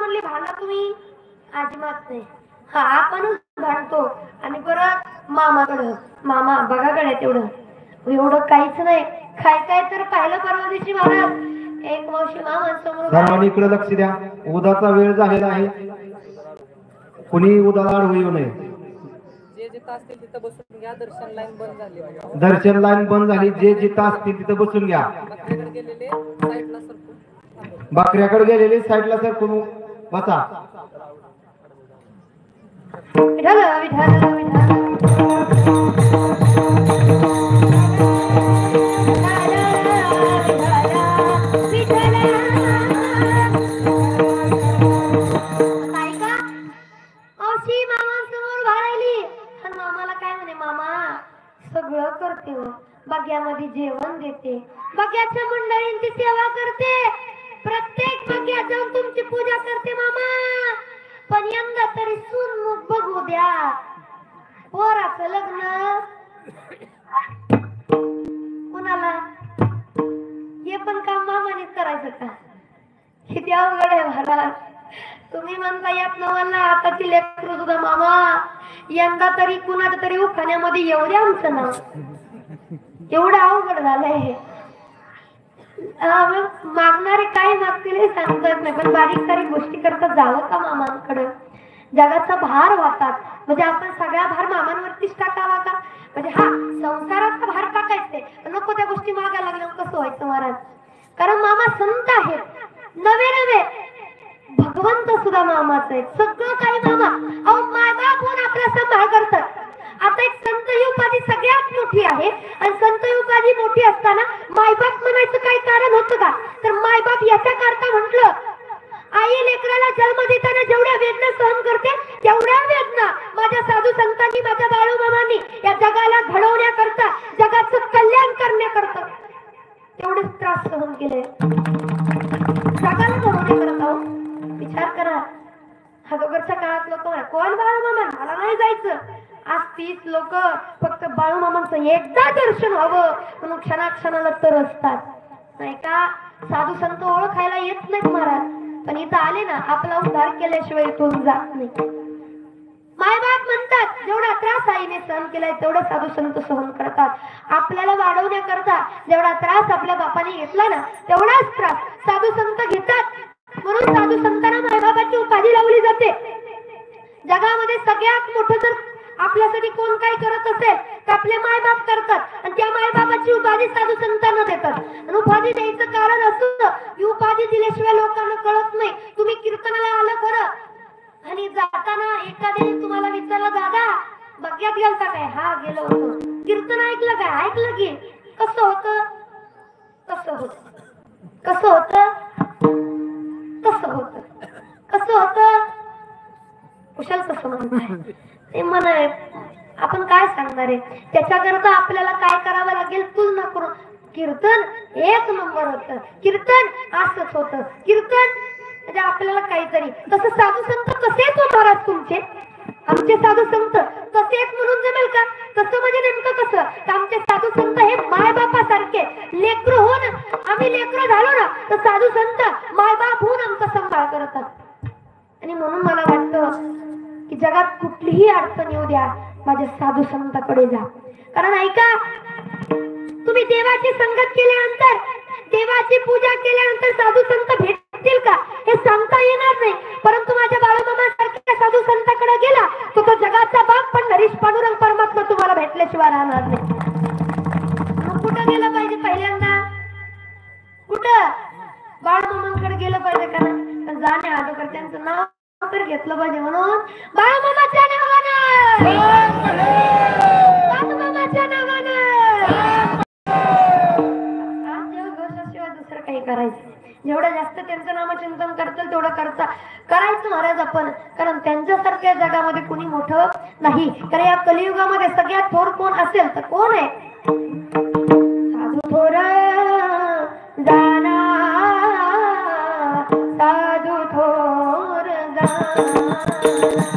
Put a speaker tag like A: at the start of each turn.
A: म्हणली भांडा तुम्ही अजिबात नाही. हा आपणच भांडतो आणि परत मामाकडं मामा बघाकडे तेवढं एवढं काहीच नाही. काय काय तर पाहिलं परवा दिवशी महाराज एक मावशी मामा समोर.
B: सर्वांनी इकडे लक्ष द्या. उदाचा वेळ झालेला आहे. कुणी उदाला अडवू येऊ नये.
C: जे जिथं असतील तिथं बसून घ्या. दर्शन लाईन बंद झाली.
B: दर्शन लाईन बंद झाली. जे जिथं असतील तिथं बसून घ्या.
C: बकऱ्याकडे गेलेले साईडला सरकून
B: बकऱ्याकडे गेलेले साईडला सरकून बसा.
A: विठाल विठाल विठाल सगळं करते हो. बग्यामध्ये जेवण देते. बग्याच्या मंडळींची सेवा करते. प्रत्येक बग्यात जाऊन तुमची पूजा करते मामा. पण यंदा तरी सून मुख बघू द्या. पोराचं लग्न कुणाला हे पण काम मामानेच करायचं का? किती अवघड आहे महाराज. तुम्ही म्हणता यात नवाला आताची लेकरू सुद्धा मामा यंदा तरी कुणाच्या तरी उखाण्यामध्ये येऊ द्या आमचं नाव. एवढं अवघड झालंय हे. मागणारे काय मागतील हे सांगत नाही. पण बारीक सारीक गोष्टी करता जावं का मामांकडे? जगाचा भार वाहतात म्हणजे आपण सगळा भार मामांवरतीच टाकावा का? म्हणजे हा संसाराचा भार टाकायचे नको त्या गोष्टी मागायला लागल्यावर कसं व्हायचं महाराज? कारण मामा संत आहेत. नवे नवे भगवंत सुद्धा मामाच आहे. सगळं काही मामा अहो मायबाप होऊन आपला सांभाळ करतात. आता एक संत ही उपाधी सगळ्यात मोठी आहे आणि संत ही उपाधी मोठी असताना मायबाप म्हणायचं काही कारण होतं का? तर मायबाप याच्या करता म्हटलं आई लेकराला जन्म देताना जेवढ्या वेदना सहन करते तेवढ्या वेदना माझ्या साधू संतांनी माझ्या बाळूमामांनी या जगाला घडवण्याकरता जगाचं कल्याण करण्याकरता तेवढेच त्रास सहन केले. जगाला घडवण्याकरता विचार करा. अगोदरच्या काळात लोक कोण बाळूमामा मला नाही जायचं. आज 30 लोक फक्त बाळूमामांचं एकदा दर्शन व्हावं म्हणून क्षणाक्षणाला तरसतात नाही का? साधू संत ओळखायला येत नाहीत महाराज. पण इथं आले ना आपला उद्धार केल्याशिवाय इथून जात नाही. मायबाप म्हणतात जेवढा त्रास आईने सहन केलाय तेवढा साधू संत सहन करतात. आपल्याला वाढवण्याकरता जेवढा त्रास आपल्या बापाने घेतला ना तेवढाच त्रास साधू संत घेतात. म्हणून साधू संतांना मायबापाची उपाधी लावली जाते. जगामध्ये सगळ्यात मोठं जर आपल्यासाठी कोण काय करत असेल तर आपले मायबाप करतात आणि त्या मायबापाची उपाधी साधू संतांना देतात. आणि उपाधी द्यायचं कारण असं की उपाधी दिल्याशिवाय लोकांना कळत नाही. तुम्ही कीर्तनाला आलं खरं आणि जाताना एखाद्याने तुम्हाला विचारलं दादा बग्यात गेलता काय? हा गेलो होतो. कीर्तन ऐकलं काय? ऐकलं की. कसं होतं? कसं होत? कसं होतं? कसं होतं? कसं होतं? कुशल कसं म्हणताय ते म्हणाय आपण काय सांगणार आहे? त्याच्याकरता आपल्याला काय करावं लागेल? तुलना करून कीर्तन एक नंबर होतं. कीर्तन असंच होतं. कीर्तन म्हणजे आपल्याला काहीतरी तसं साधू संत कसेच होणार तुमचे आमचे साधू संत तसेच म्हणून जमेल का? तसं म्हणजे नेमकं कसं? तर आमचे साधू संत हे मायबापासारखे लेकरू होऊन आम्ही लेकरं झालो ना तर साधू संत मायबाप होऊन आमचा सांभाळ करतात. आणि म्हणून मला वाटतं की जगात कुठलीही अडचण येऊ द्या माझ्या साधू संतांकडे जा. कारण ऐका तुम्ही देवाची संगत केल्यानंतर देवाची पूजा केल्यानंतर साधू संत भेटतील का हे सांगता येणार नाही. परंतु माझ्या बाळूमामा सारख्या साधू संतांकडे गेला तो जगाचा बाप पण हरीश पांडुरंग परमात्मा तुम्हाला भेटल्याशिवाय राहणार नाही. कुठं गेलं पाहिजे? पहिल्यांदा कुठं? बाळूमामांकडे गेलं पाहिजे. कारण जाण्या अगोदर त्यांचं नाव तर घेतलं पाहिजे. म्हणून बाळूमामाच्या नावानं बाळूमामाच्या नावानं दुसरं काही करायचं. जेवढं जास्त त्यांचं नामचिंतन करतील तेवढं करायचं महाराज आपण. कारण त्यांच्यासारख्या जगामध्ये कुणी मोठं नाही. तर या कलियुगामध्ये सगळ्यात थोर कोण असेल तर कोण आहे? साधू थोर जाना साधू थोर जाना